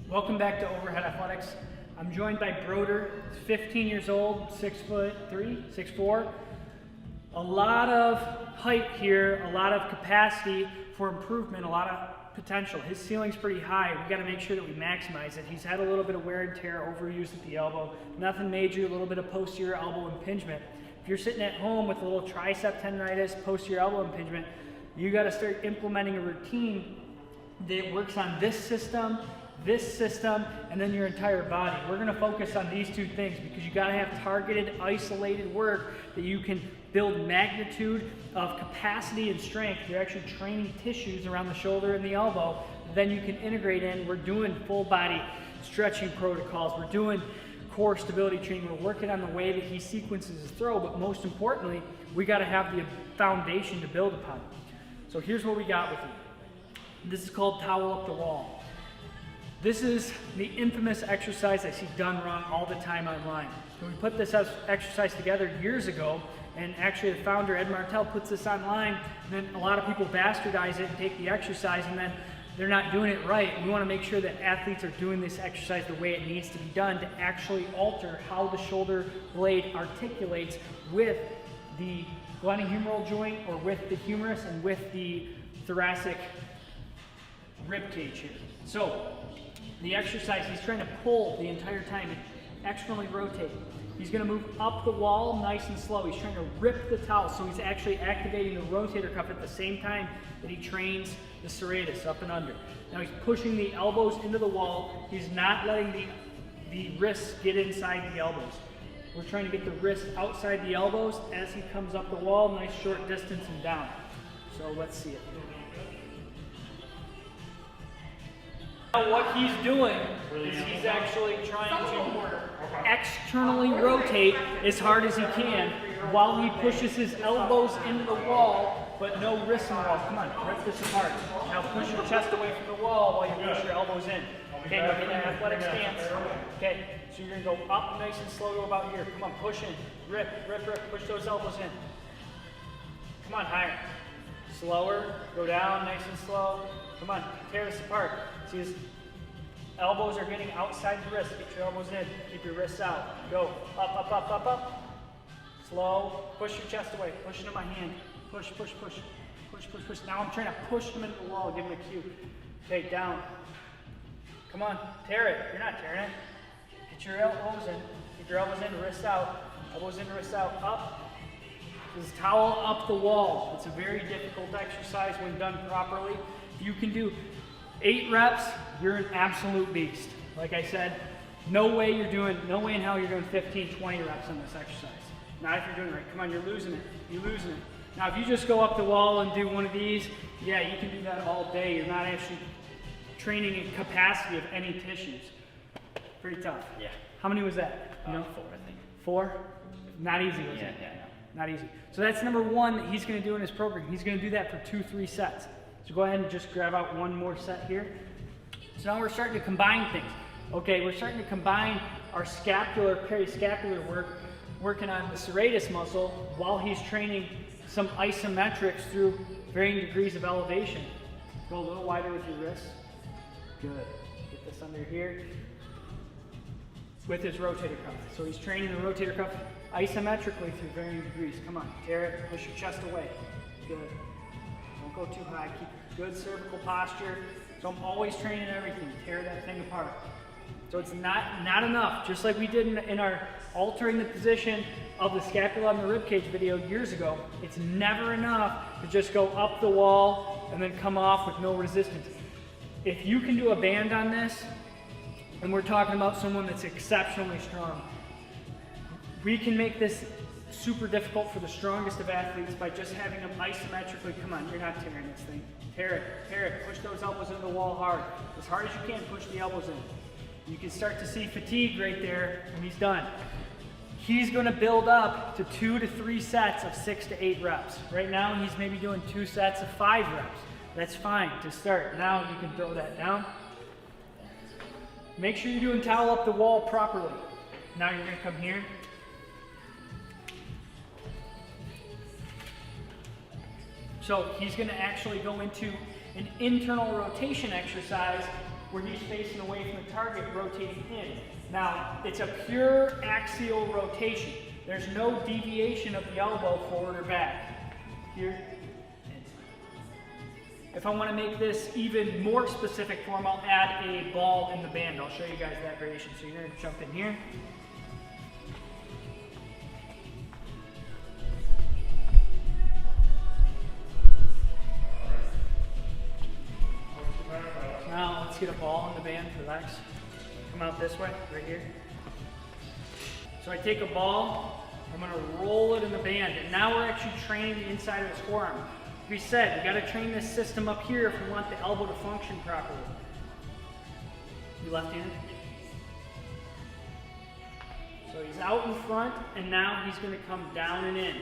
Welcome back to Overhead Athletics. I'm joined by Broder. He's 15 years old, 6'3", 6'4". A lot of height here, a lot of capacity for improvement, a lot of potential. His ceiling's pretty high. We got to make sure that we maximize it. He's had a little bit of wear and tear, overuse at the elbow. Nothing major, a little bit of posterior elbow impingement. If you're sitting at home with a little tricep tendonitis, posterior elbow impingement, you got to start implementing a routine that works on this system, and then your entire body. We're going to focus on these two things because you got to have targeted, isolated work that you can build magnitude of capacity and strength. You're actually training tissues around the shoulder and the elbow. Then you can integrate in. We're doing full body stretching protocols. We're doing core stability training. We're working on the way that he sequences his throw, but most importantly, we got to have the foundation to build upon. So here's what we got with you. This is called towel up the wall. This is the infamous exercise I see done wrong all the time online. We put this exercise together years ago, and actually the founder, Ed Martell, puts this online, and then a lot of people bastardize it and take the exercise, and then they're not doing it right. We want to make sure that athletes are doing this exercise the way it needs to be done to actually alter how the shoulder blade articulates with the glenohumeral joint or with the humerus and with the thoracic rib cage here. So the exercise, he's trying to pull the entire time and externally rotate. He's going to move up the wall nice and slow. He's trying to rip the towel, so he's actually activating the rotator cuff at the same time that he trains the serratus up and under. Now he's pushing the elbows into the wall. He's not letting the wrists get inside the elbows. We're trying to get the wrist outside the elbows as he comes up the wall, nice short distance and down. So let's see it. Now what he's doing is he's actually trying to externally rotate as hard as he can while he pushes his elbows into the wall, but no wrists in the wall. Come on, rip this apart. Now push your chest away from the wall while you push your elbows in. Okay, now get an athletic stance. Okay, so you're going to go up nice and slow, go about here. Come on, push in. Rip, rip, rip. Push those elbows in. Come on, higher. Slower. Go down nice and slow. Come on, tear this apart. See, his elbows are getting outside the wrist. Get your elbows in. Keep your wrists out. Go. Up, up, up, up, up. Slow. Push your chest away. Push into my hand. Push, push, push. Push, push, push. Now I'm trying to push him into the wall. Give him a cue. Okay, down. Come on. Tear it. You're not tearing it. Get your elbows in. Keep your elbows in. Wrists out. Elbows in, wrists out. Up. This towel up the wall. It's a very difficult exercise when done properly. If you can do 8 reps, you're an absolute beast. Like I said, no way in hell you're doing 15, 20 reps on this exercise. Not if you're doing it right. Come on, you're losing it. You're losing it. Now, if you just go up the wall and do one of these, yeah, you can do that all day. You're not actually training in capacity of any tissues. Pretty tough. Yeah. How many was that? You know? 4, I think. 4? Not easy, was it? Yeah. Not easy. So that's number 1 that he's going to do in his program. He's going to do that for 2-3 sets. So go ahead and just grab out one more set here. So now we're starting to combine things. Okay, we're starting to combine our scapular, periscapular work, working on the serratus muscle while he's training some isometrics through varying degrees of elevation. Go a little wider with your wrists. Good. Get this under here with his rotator cuff. So he's training the rotator cuff isometrically through varying degrees. Come on, tear it, push your chest away. Good. Don't go too high. Keep good cervical posture. So I'm always training everything. Tear that thing apart. So it's not enough. Just like we did in our altering the position of the scapula and the ribcage video years ago, it's never enough to just go up the wall and then come off with no resistance. If you can do a band on this, and we're talking about someone that's exceptionally strong, we can make this super difficult for the strongest of athletes by just having them isometrically. Come on, you're not tearing this thing. Tear it, push those elbows into the wall hard. As hard as you can, push the elbows in. You can start to see fatigue right there when he's done. He's gonna build up to 2 to 3 sets of 6 to 8 reps. Right now, he's maybe doing 2 sets of 5 reps. That's fine to start. Now you can throw that down. Make sure you're doing towel up the wall properly. Now you're gonna come here. So he's going to actually go into an internal rotation exercise where he's facing away from the target, rotating in. Now, it's a pure axial rotation. There's no deviation of the elbow forward or back. Here. If I want to make this even more specific form, I'll add a ball in the band. I'll show you guys that variation. So you're going to jump in here. Now let's get a ball in the band. Relax. Come out this way, right here. So I take a ball, I'm going to roll it in the band, and now we're actually training the inside of his forearm. Like we said, we got to train this system up here if we want the elbow to function properly. You left-handed? So he's out in front, and now he's going to come down and in.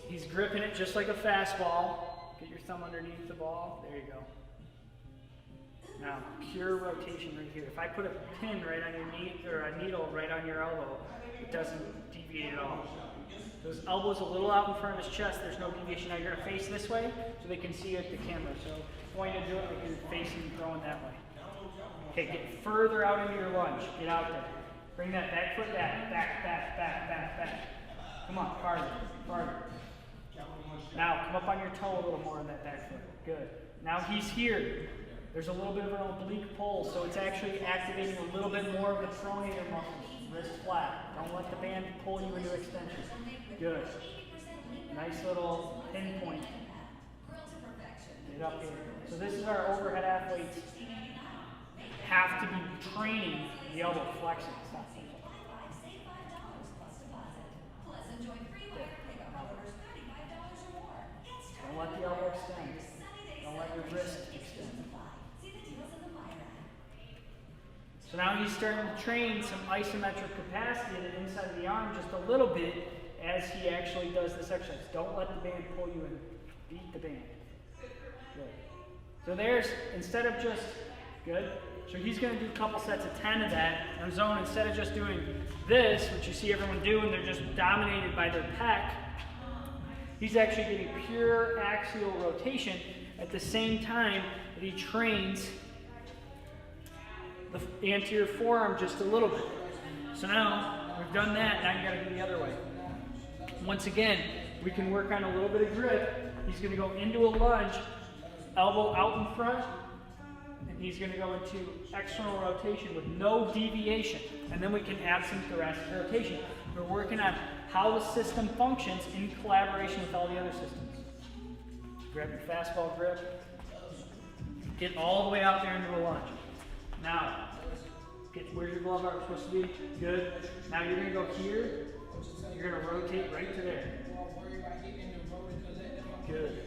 He's gripping it just like a fastball. Get your thumb underneath the ball. There you go. Now, pure rotation right here. If I put a pin right on your knee, or a needle right on your elbow, it doesn't deviate at all. So his elbow's a little out in front of his chest. There's no deviation. Now you're going to face this way so they can see you at the camera. So I want you to do it like you're facing and throwing that way. Okay, get further out into your lunge. Get out there. Bring that back foot back. Back. Come on, farther. Now, come up on your toe a little more on that back foot. Good. Now he's here. There's a little bit of an oblique pull, so it's actually activating a little bit more of the pronator muscles. Wrist flat. Don't let the band pull you into extension. Good. Nice little pinpoint. Get up here. So this is our overhead athletes have to be training the elbow flexing. Stop. Don't let the elbow extend. Don't let your wrist extend. So now he's starting to train some isometric capacity in the inside of the arm just a little bit as he actually does this exercise. Don't let the band pull you in. Beat the band. Good. So there's, instead of just, good. So he's going to do a couple sets of 10 of that on his own. Instead of just doing this, which you see everyone do, and they're just dominated by their pec, he's actually getting pure axial rotation at the same time that he trains the anterior forearm just a little bit. So now we've done that, now you got to go the other way. Once again, we can work on a little bit of grip. He's going to go into a lunge, elbow out in front, and he's going to go into external rotation with no deviation. And then we can add some thoracic rotation. We're working on how the system functions in collaboration with all the other systems. Grab your fastball grip. Get all the way out there into a lunge. Now, where's your glove arm supposed to be? Good. Now you're going to go here. You're going to rotate right to there. Good.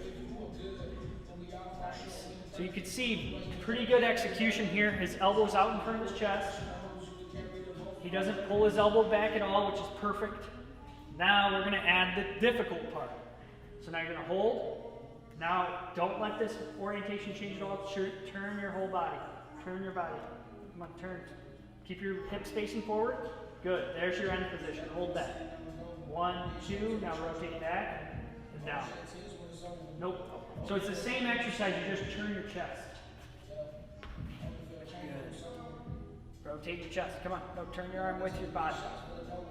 Nice. So you can see pretty good execution here. His elbow's out in front of his chest. He doesn't pull his elbow back at all, which is perfect. Now we're going to add the difficult part. So now you're going to hold. Now don't let this orientation change at all. Turn your whole body. Turn your body. Come on, turn. Keep your hips facing forward. Good. There's your end position. Hold that. 1, 2. Now rotate back and down. Nope. So it's the same exercise. You just turn your chest. Good. Rotate your chest. Come on. No, turn your arm with your body.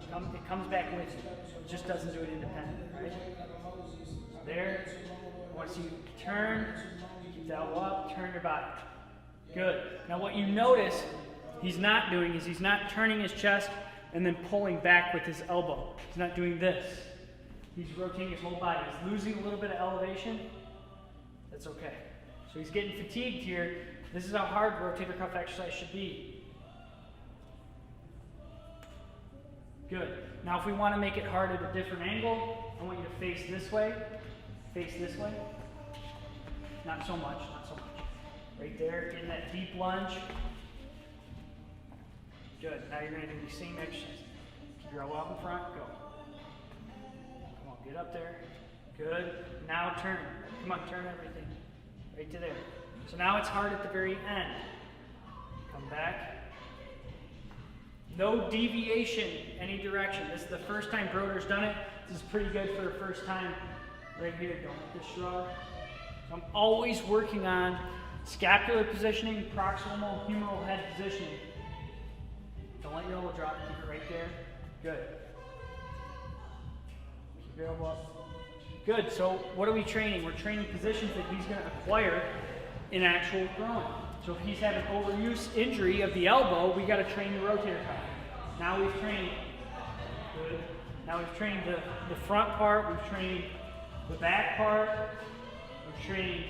It comes back with you. It just doesn't do it independently, right? There. Once you turn, keep that elbow up. Turn your body. Good. Now what you notice he's not doing is he's not turning his chest and then pulling back with his elbow. He's not doing this. He's rotating his whole body. He's losing a little bit of elevation. That's okay. So he's getting fatigued here. This is how hard rotator cuff exercise should be. Good. Now if we want to make it hard at a different angle, I want you to face this way. Face this way. Not so much. Right there, getting that deep lunge. Good. Now you're going to do the same exercise. Keep your elbow up in front. Go. Come on, get up there. Good. Now turn. Come on, turn everything. Right to there. So now it's hard at the very end. Come back. No deviation any direction. This is the first time Broder's done it. This is pretty good for the first time. Right here. Don't let this shrug. I'm always working on scapular positioning, proximal humeral head positioning. Don't let your elbow drop, keep it right there. Good. Keep your elbow up. Good, so what are we training? We're training positions that he's going to acquire in actual throwing. So if he's had an overuse injury of the elbow, we got to train the rotator cuff. Now we've trained, good. Now we've trained the front part, we've trained the back part, we've trained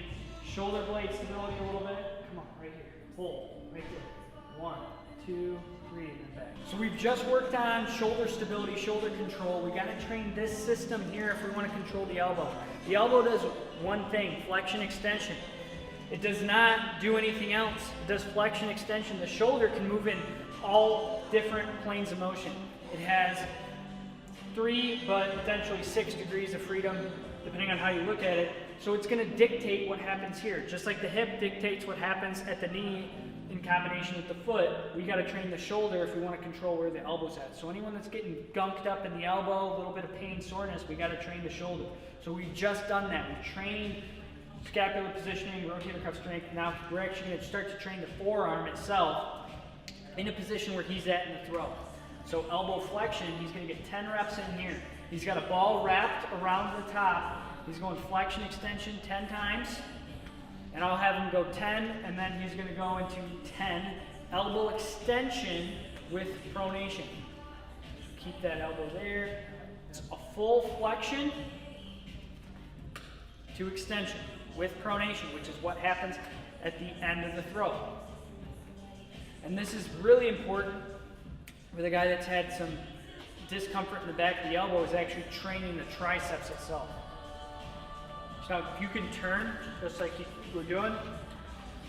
shoulder blade stability a little bit. Come on, right here. Hold, right there. 1, 2, 3, and then back. So we've just worked on shoulder stability, shoulder control. We got to train this system here if we want to control the elbow. The elbow does one thing, flexion extension. It does not do anything else. It does flexion extension. The shoulder can move in all different planes of motion. It has 3, but potentially 6 degrees of freedom, depending on how you look at it. So it's going to dictate what happens here. Just like the hip dictates what happens at the knee in combination with the foot, we got to train the shoulder if we want to control where the elbow's at. So anyone that's getting gunked up in the elbow, a little bit of pain, soreness, we got to train the shoulder. So we've just done that. We've trained scapular positioning, rotator cuff strength. Now we're actually going to start to train the forearm itself in a position where he's at in the throw. So elbow flexion, he's going to get 10 reps in here. He's got a ball wrapped around the top. He's going flexion extension 10 times. And I'll have him go 10, and then he's going to go into 10 elbow extension with pronation. Keep that elbow there. It's a full flexion to extension with pronation, which is what happens at the end of the throw. And this is really important with a guy that's had some discomfort in the back of the elbow, is actually training the triceps itself. So if you can turn, just like we're doing.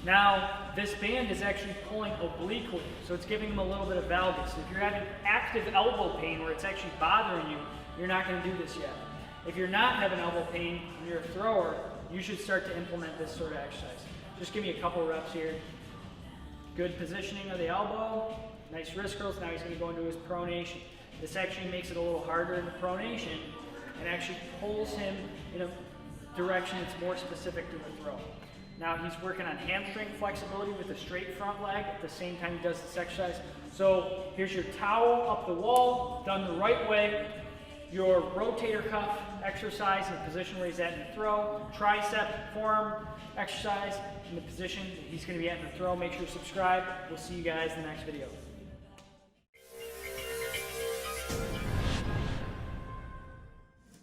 Now, this band is actually pulling obliquely, so it's giving him a little bit of valgus. If you're having active elbow pain where it's actually bothering you, you're not going to do this yet. If you're not having elbow pain and you're a thrower, you should start to implement this sort of exercise. Just give me a couple reps here. Good positioning of the elbow, nice wrist curls. Now he's going to go into his pronation. This actually makes it a little harder in the pronation and actually pulls him in a direction that's more specific to the throw. Now he's working on hamstring flexibility with a straight front leg at the same time he does this exercise. So here's your towel up the wall, done the right way. Your rotator cuff exercise in the position where he's at in the throw. Tricep, forearm exercise in the position that he's going to be at in the throw. Make sure to subscribe. We'll see you guys in the next video.